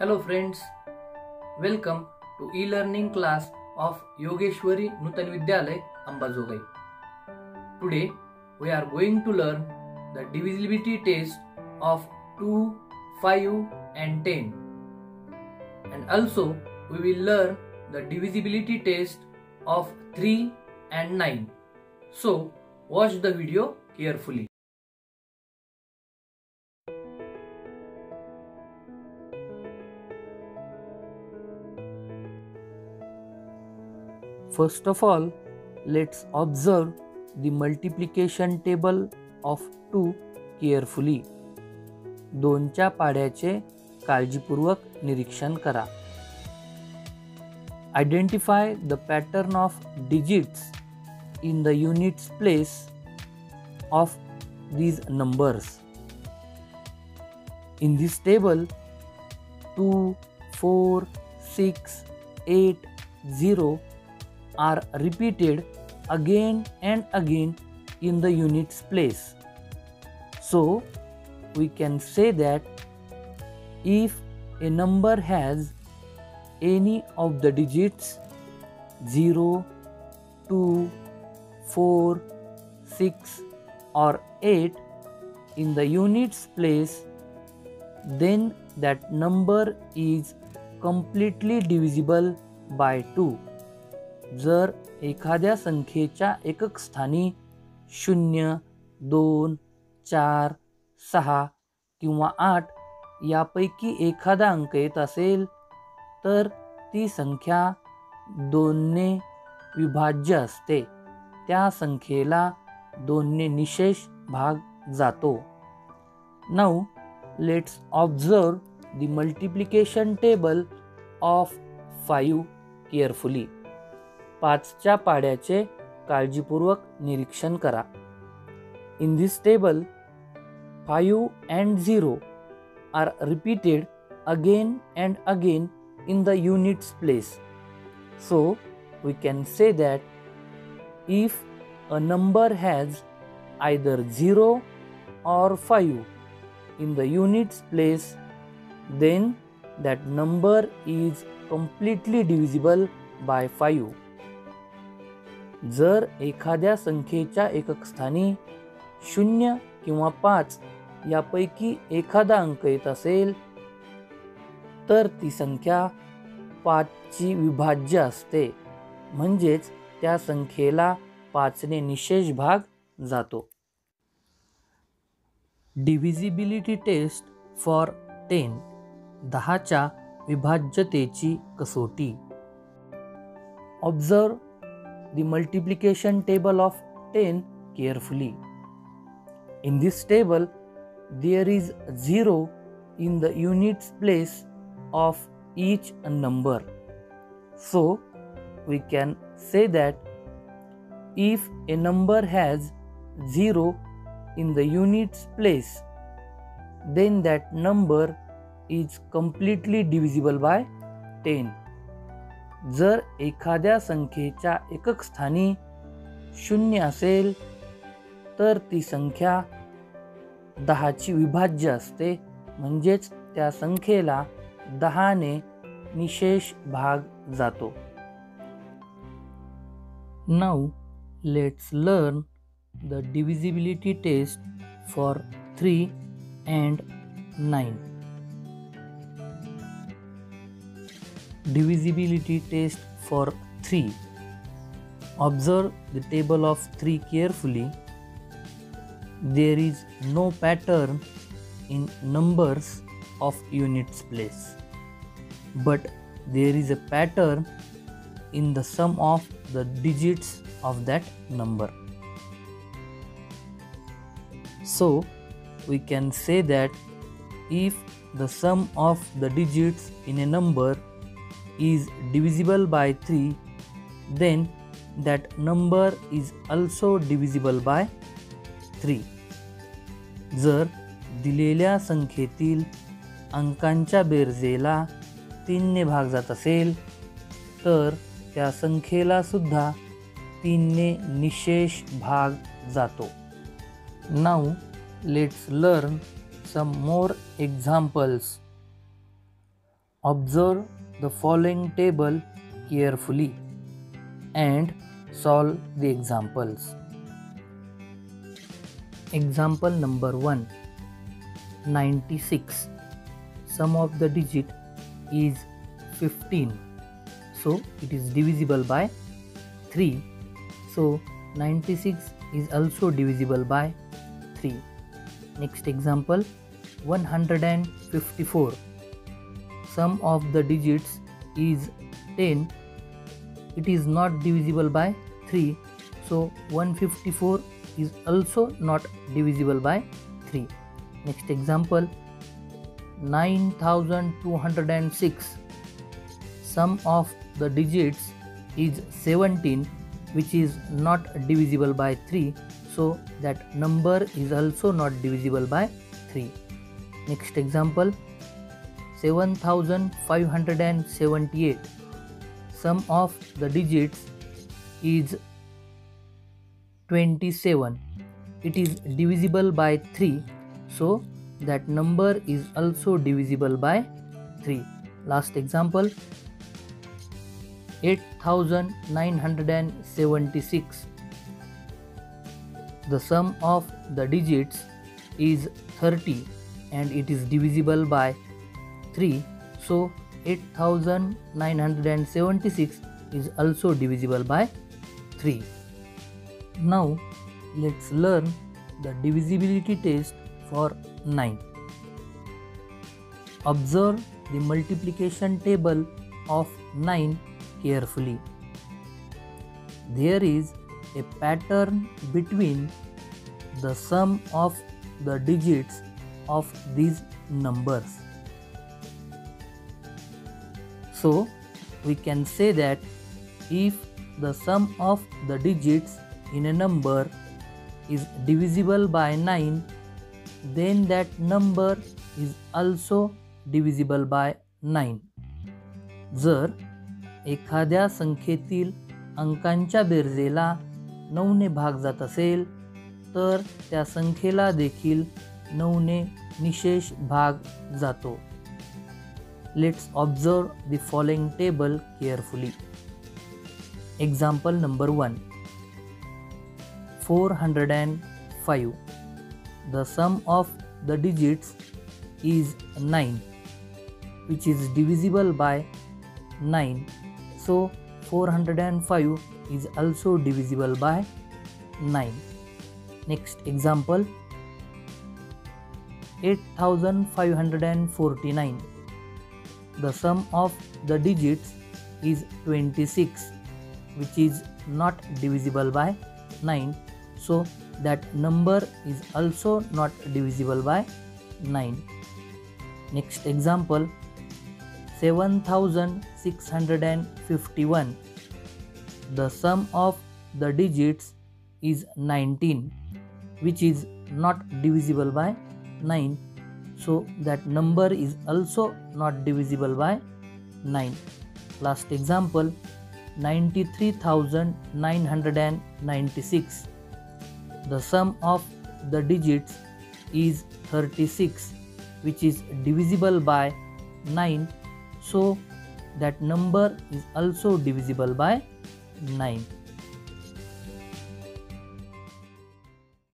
Hello friends, welcome to e-learning class of Yogeshwari Nutan Vidyalay Ambajogai. Today we are going to learn the divisibility test of 2, 5 and 10. And also we will learn the divisibility test of 3 and 9. So watch the video carefully. First of all, let's observe the multiplication table of 2 carefully. 2च्या पाड्याचे काळजीपूर्वक निरीक्षण करा. Identify the pattern of digits in the units place of these numbers. In this table, 2, 4, 6, 8, 0 are repeated again and again in the units place. So we can say that if a number has any of the digits 0, 2, 4, 6 or 8 in the units place, then that number is completely divisible by 2. जर एखाद्या संख्येच्या एकक स्थानी 0, 2, 4, 6 किंवा 8 यापैकी एखादा अंक येत असेल तर ती संख्या 2 ने विभाज्य असते. त्या संख्येला 2 ने निशेष भाग जातो. Now let's observe the multiplication table of 5 carefully. 5च्या पाड्याचे काळजीपूर्वक निरीक्षण करा. In this table, 5 and 0 are repeated again and again in the units place. So we can say that if a number has either 0 or 5 in the units place, then that number is completely divisible by 5. जर एखाद्या संख्येच्या एकक स्थानी 0 किंवा 5 यापैकी एखादा अंक येत असेल तर ती संख्या 5 ची विभाज्य असते. म्हणजेच त्या संख्येला 5 ने निशेष भाग जातो. Divisibility test for 10. 10च्या विभाज्यतेची कसोटी. Observe the multiplication table of 10 carefully. In this table, there is 0 in the units place of each number. So we can say that if a number has 0 in the units place, then that number is completely divisible by 10. जर एखाद्या संख्येच्या एकक स्थानी 0 असेल तर ती संख्या 10 ची विभाज्य असते. म्हणजेच त्या संख्येला 10 ने निशेष भाग जातो. Now let's learn the divisibility test for 3 and 9. Divisibility test for 3. Observe the table of 3 carefully. There is no pattern in numbers of units place, but there is a pattern in the sum of the digits of that number. So we can say that if the sum of the digits in a number is divisible by 3, then that number is also divisible by 3. जर दिलेल्या संख्येतील अंकांच्या बेरजेला 3 ने भाग जात असेल तर त्या संख्येला सुद्धा 3 ने निशेष भाग जातो. Now let's learn some more examples. Observe the following table carefully and solve the examples. Example number 1. 96. Sum of the digit is 15. So it is divisible by 3. So 96 is also divisible by 3. Next example, 154. Sum of the digits is 10. It is not divisible by 3. So 154 is also not divisible by 3. Next example, 9206. Sum of the digits is 17, which is not divisible by 3. So that number is also not divisible by 3. Next example, 7578. Sum of the digits is 27. It is divisible by 3. So that number is also divisible by 3. Last example, 8976. The sum of the digits is 30 and it is divisible by 3. So 8976 is also divisible by 3. Now let's learn the divisibility test for 9. Observe the multiplication table of 9 carefully. There is a pattern between the sum of the digits of these numbers. So we can say that if the sum of the digits in a number is divisible by 9, then that number is also divisible by 9. जर एखाद्या संख्येतील अंकांच्या बेरजेला 9 ने भाग जात असेल तर त्या संख्येला देखील 9 ने निशेष भाग जातो. Let's observe the following table carefully. Example number 1. 405. The sum of the digits is 9, which is divisible by 9. So 405 is also divisible by 9. Next example, 8549. The sum of the digits is 26, which is not divisible by 9. So that number is also not divisible by 9. Next example, 7651. The sum of the digits is 19, which is not divisible by 9. So that number is also not divisible by 9. Last example, 93,996. The sum of the digits is 36, which is divisible by 9. So that number is also divisible by 9.